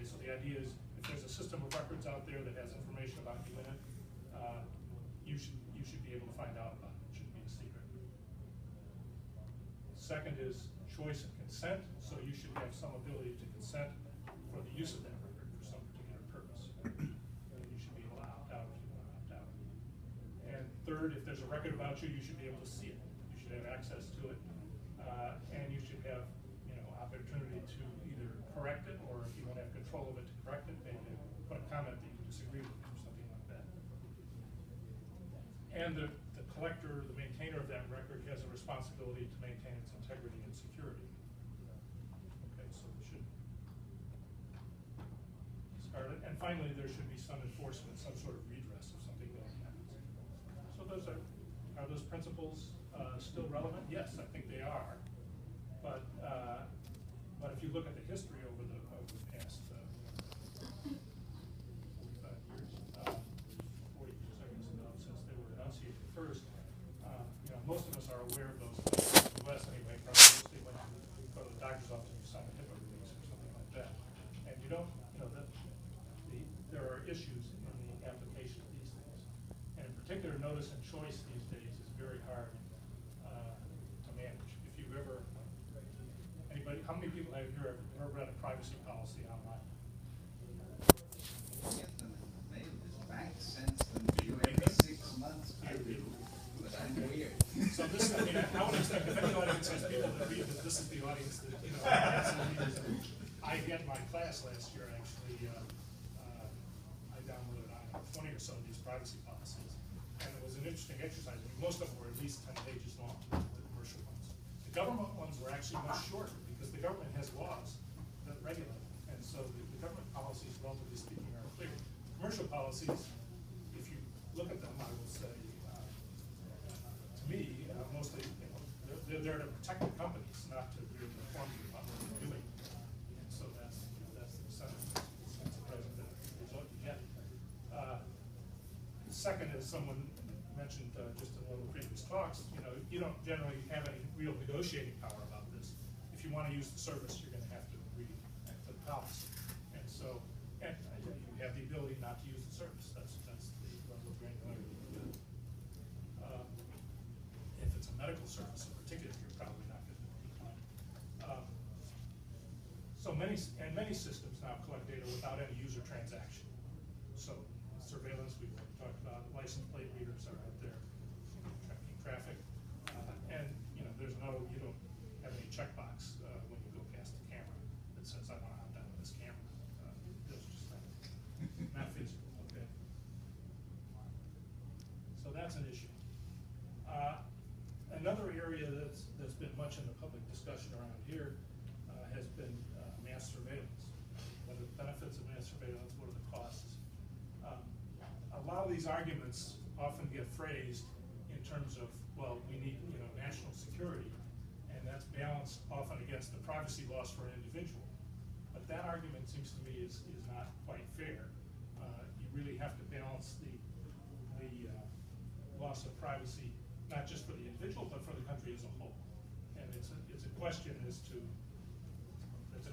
Okay, so the idea is if there's a system of records out there that has information about you in it, you should be able to find out about it. It shouldn't be a secret. Second is choice and consent. So you should have some ability to consent for the use of that record for some particular purpose. And you should be able to opt out if you want to opt out. And third, if there's a record about you, you should be able to see it. You should have access to it, and you should have opportunity to either correct it, or if you want to have control of it, to correct it, maybe put a comment that you disagree with or something like that. And the collector, the maintainer of that record, has a responsibility to maintain its integrity and security. Okay, so we should discard it. And finally, there should be some enforcement, some sort of redress if something bad happens. So those are those principles still relevant? Yes, I think they are. But if you look at the history over the past 45 years, 40 years, I guess now, since they were enunciated first, most of us are aware of those things. In the West, anyway, probably mostly when you go to the doctor's office and you sign a HIPAA release or something like that. And you don't, there are issues in the application of these things. And in particular, notice and choice these days is very hard to manage. If you've ever, how many people have here ever read a privacy policy online? Maybe this bank sends them to you every 6 months. I do, but I'm weird. So this, I would expect if any audience has people that read this is the audience that, I had my class last year, actually, I downloaded, 20 or so of these privacy policies. And it was an interesting exercise. I mean, most of them were at least 10 pages long, the commercial ones. The government ones were actually much shorter, because the government has laws that regulate them. And so the government policies, relatively speaking, are clear. Commercial policies, if you look at them, I will say, to me, mostly, they're there to protect the companies, not to really inform you about what they're doing. And so that's the sense of president result you get. Second, as someone mentioned just in one of the previous talks, you don't generally have any real negotiating power about this. If you want to use the service, you're going to have to agree to the policy. And so, and you have the ability not to use the service. That's the level of granularity. If it's a medical service in particular, you're probably not going to decline. So many systems now collect data without any user transaction. So surveillance, we've talked about, license plate readers are out there tracking traffic, and you don't have any checkbox when you go past the camera that says I want to opt out of this camera. That's just not feasible. Okay. So that's an issue. Another area that's been much in the public discussion around here has been mass surveillance. What are the benefits of mass surveillance? What are the costs? A lot of these arguments often get phrased in terms of, well, we need national security, and that's balanced often against the privacy loss for an individual. But that argument seems to me is not quite fair. You really have to balance the loss of privacy, not just for the individual, but for the country as a whole. And it's a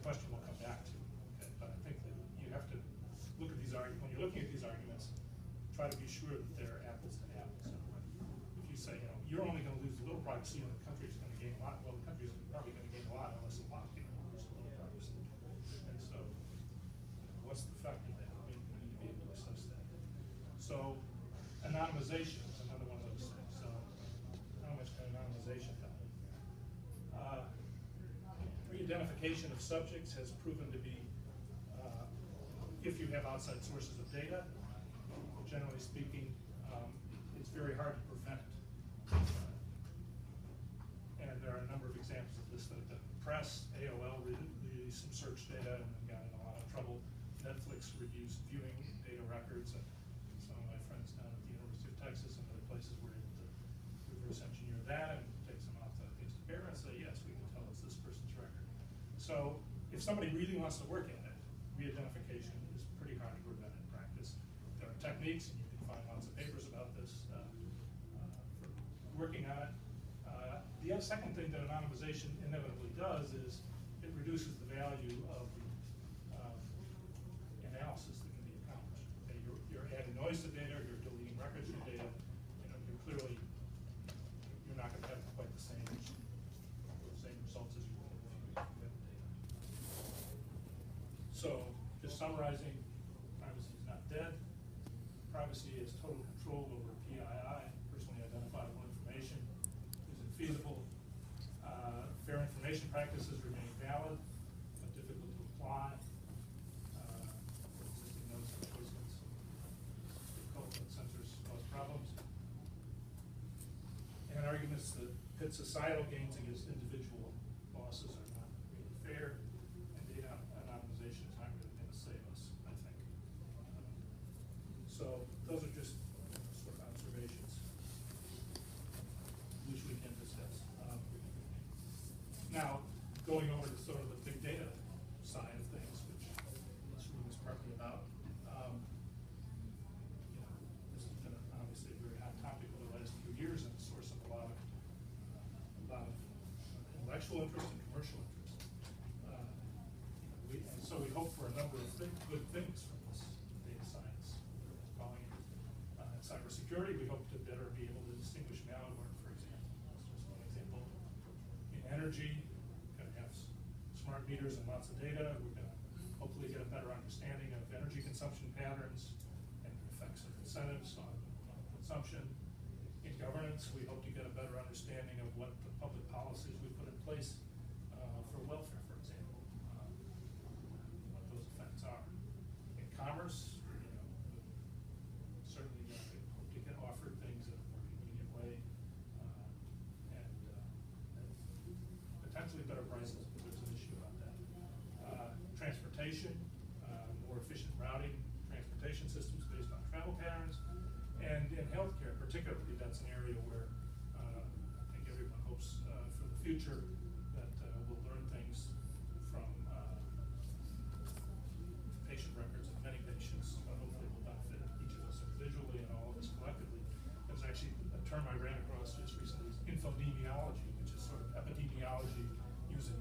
question we'll come back to. Okay? But I think that you have to look at these arguments. When you're looking at these arguments, try to be sure that they're apples to apples. If you say, you're only going to lose a little privacy and the country's going to gain a lot, well, the country's probably going to gain a lot unless a lot of people lose a little privacy. And so, what's the effect of that? We need to be able to assess that. So, anonymization is another one of those things. So, how much can anonymization help? Re-identification of subjects has proven to be, if you have outside sources of data, generally speaking, it's very hard to prevent. And there are a number of examples of this. The press, AOL released some search data and got in a lot of trouble. Netflix reviews viewing data records, and some of my friends down at the University of Texas and other places were able to reverse engineer that and take some outside things to bear and say, yes, we can tell it's this person's record. So if somebody really wants to work at it, re-identification is pretty hard to prevent in practice. There are techniques, and you can find lots of papers about this for working on it. The second thing that anonymization inevitably does is it reduces the value of the So, just summarizing, privacy is not dead. Privacy is total control over PII, personally identifiable information. Is it feasible? Fair information practices remain valid, but difficult to apply. Existing notes and choices, difficult that censors cause problems. And arguments that pit societal gains against individual losses are not really fair, and data anonymization is not really going to save us, I think. So those are just sort of observations, which we can discuss. Now, going over to sort of the big data side of things, which this room is partly about. This has been obviously a very hot topic over the last few years, and a source of a lot of intellectual interest and commercial interest. And so we hope for a number of good things from this data science, calling it. Cybersecurity, we hope to better be able to distinguish malware, for example. That's just one example. In energy, we're going to have smart meters and lots of data. We're going to hopefully get a better understanding of energy consumption patterns and the effects of incentives on consumption. In governance, we hope to get a better understanding of what the public policies we put in place for welfare, for example, what those effects are. In commerce, certainly hope to get offered things in a more convenient way, and potentially better prices, if there's an issue about that. Transportation, more efficient routing, transportation systems based on travel patterns, and in healthcare particularly, that's an area where I think everyone hopes for the future that we'll learn things from patient records of many patients. Hopefully will benefit each of us individually and all of us collectively. There's actually a term I ran across just recently, is infodemiology, which is sort of epidemiology using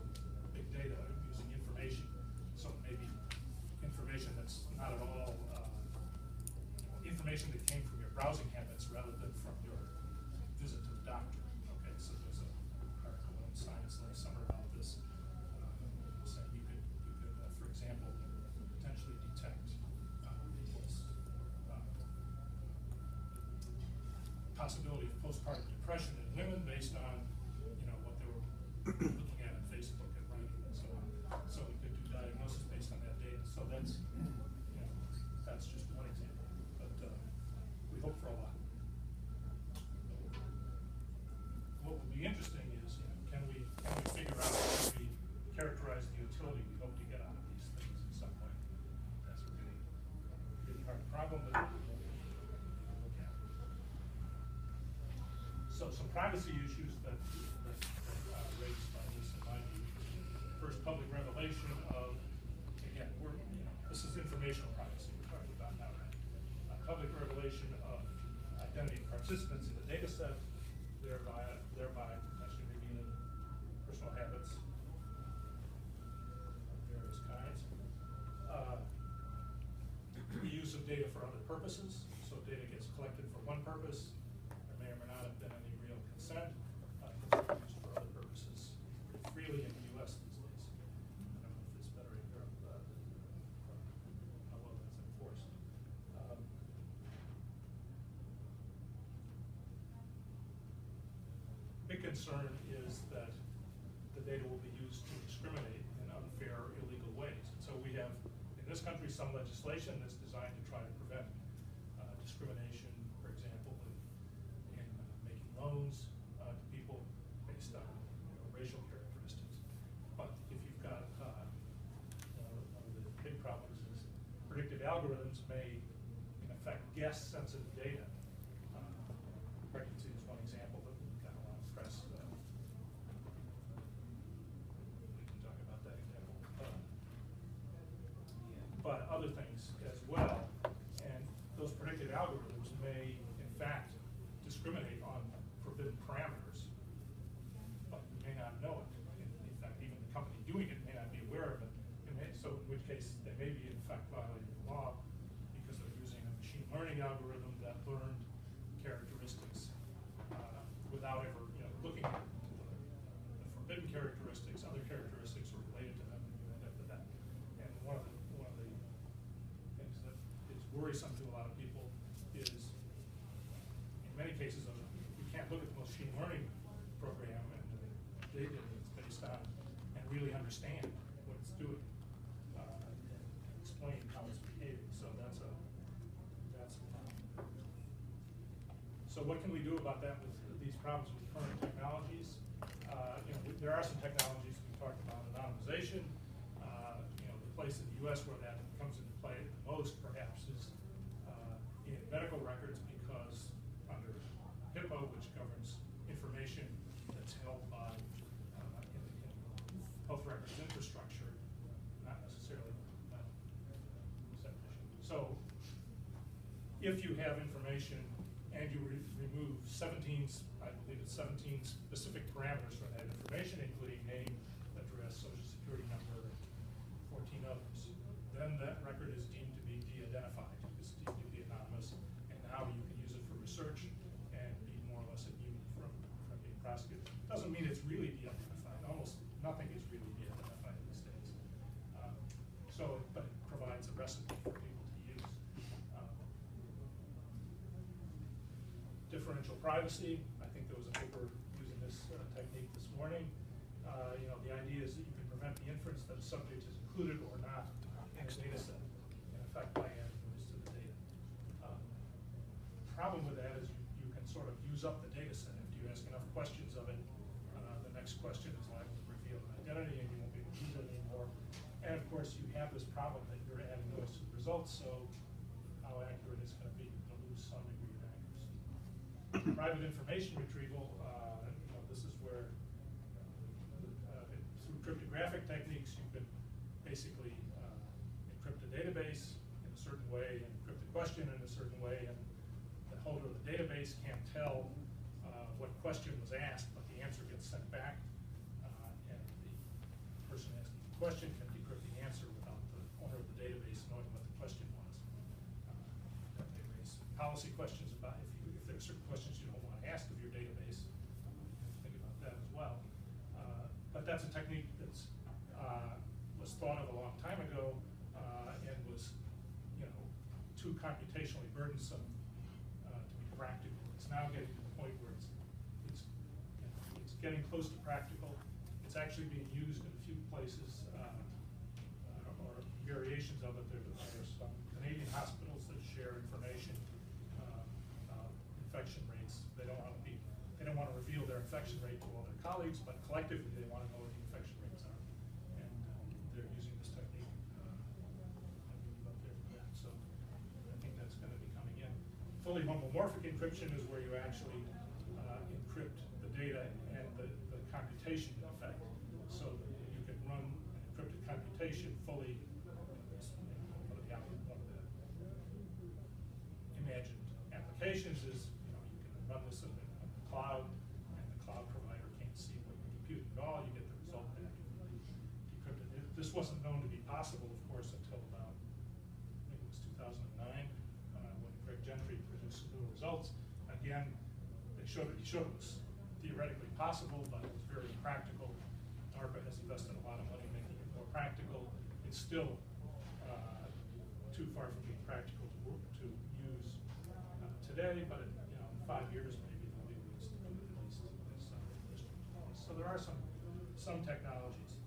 big data, using information. So maybe information that's not at all information that came from your browsing habits rather than from your visit to the doctor. Okay, so there's an article in Science last summer about this, saying you could, for example, potentially detect people's possibility of postpartum depression in women based on what they were looking at Facebook and writing and so on. So we could do diagnosis based on that data. So that's just one example, but we hope for a lot. What would be interesting is, can we figure out, can we characterize the utility we hope to get out of these things in some way? That's a really, really hard problem, but we'll look at. So some privacy issues that raised by this in my view. First, public revelation of, again, this is informational privacy we're talking about now, right? Public revelation of identity of participants in the data set, thereby potentially revealing personal habits of various kinds. The use of data for other purposes. So data gets collected for one purpose. There may or may not have been any real consent. It's used for other purposes freely in the US these days. I don't know if it's better in Europe, how well that's enforced. Big concern is that the data will be used to discriminate in unfair or illegal ways. And so we have, in this country, some legislation that's designed to try to prevent discrimination, for example, in making loans to people based on racial characteristics. But if you've got, one of the big problems is predictive algorithms may, in effect, guess sensitive data. Pregnancy is one example that got a lot of press. We can talk about that example. But other things as well. And those predictive algorithms may, in fact, discriminate on forbidden parameters, but you may not know it. In fact, even the company doing it may not be aware of it. So in which case, they may be, in fact, violating the law because they're using a machine learning algorithm that learned characteristics without ever looking at the forbidden characteristics. Other characteristics are related to them, and you end up with that. And one worrisome to a lot of people is, in many cases, you can't look at the machine learning program and the data it's based on and really understand what it's doing, explain how it's behaving. So that's a problem. So what can we do about that with these problems with current technologies? There are some technologies we talked about, anonymization. The place in the U.S. where that comes into play the most, perhaps, is in medical records, because under HIPAA, which governs information that's held by in health records infrastructure, not necessarily so if you have information and you remove 17, I believe it's 17 specific parameters from that information, including name, address, social security number, and 14 others, then that record is deemed to be de-identified. It's deemed to be anonymous, and now you can use it for research and be more or less immune from being prosecuted. Doesn't mean it's really de-identified. Almost nothing is really de-identified these days. But it provides a recipe for people to use. Differential privacy. I think there was a paper using this technique this morning. The idea is that you can prevent the inference that a subject is included or not in a data set, in effect by adding noise to the data. The problem with that is you can sort of use up the data set. If you ask enough questions of it, the next question is liable to reveal an identity and you won't be able to use it anymore. And of course, you have this problem that you're adding noise to the results, so how accurate it's going to be, you'll lose some degree of accuracy. Private information retrieval, this is where through cryptographic techniques you can basically encrypt a database in a certain way and encrypt the question in a certain way, and the holder of the database can't tell what question was asked, but the answer gets sent back, and the person asking the question can decrypt the answer without the owner of the database knowing what the question was. That may raise policy questions about if there are certain questions you don't want to ask of your database. Think about that as well. But that's a technique that's was thought of a long time ago and was, too computationally burdensome to be practical. It's now getting to the point where it's getting close to practical. It's actually being used in a few places or variations of it. There are some Canadian hospitals that share information about infection rates. They don't want to reveal their infection rate to all their colleagues, but collectively they want to know what the infection rates are, and they're using this technique. Up there for that. So I think that's going to be coming in. Fully homomorphic encryption is where you actually encrypt the data and the computation effect, so that you can run an encrypted computation fully. One of the imagined applications is you can run this in the cloud, and the cloud provider can't see what you're computing at all. You get the result back decrypted. This wasn't known to be possible, of course, until about maybe it was 2009 when Greg Gentry produced some new results. Again, he showed it was theoretically possible, but it was very practical. DARPA has invested a lot of money making it more practical. It's still too far from being practical to use today, but in 5 years maybe there'll be ways to do it at least. So there are some technologies.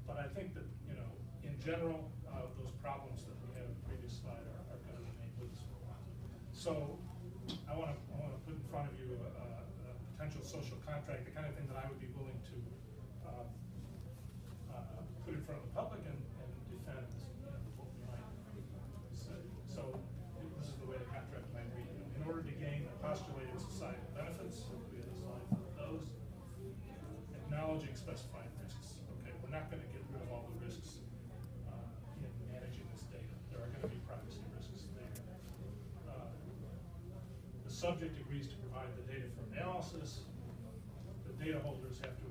But I think that, in general, those problems that we had in the previous slide are going to remain with us for a while. So I want to put in front of you a potential social contract, the kind of thing that I would be willing to put in front of the public and defend what we might say. So this is the way the contract might read. In order to gain the postulated societal benefits, we have a slide for those, acknowledging specified risks. Okay, we're not going to get rid of all the risks in managing this data. There are going to be privacy risks there. The subject agrees to provide the data for analysis. The data holders have to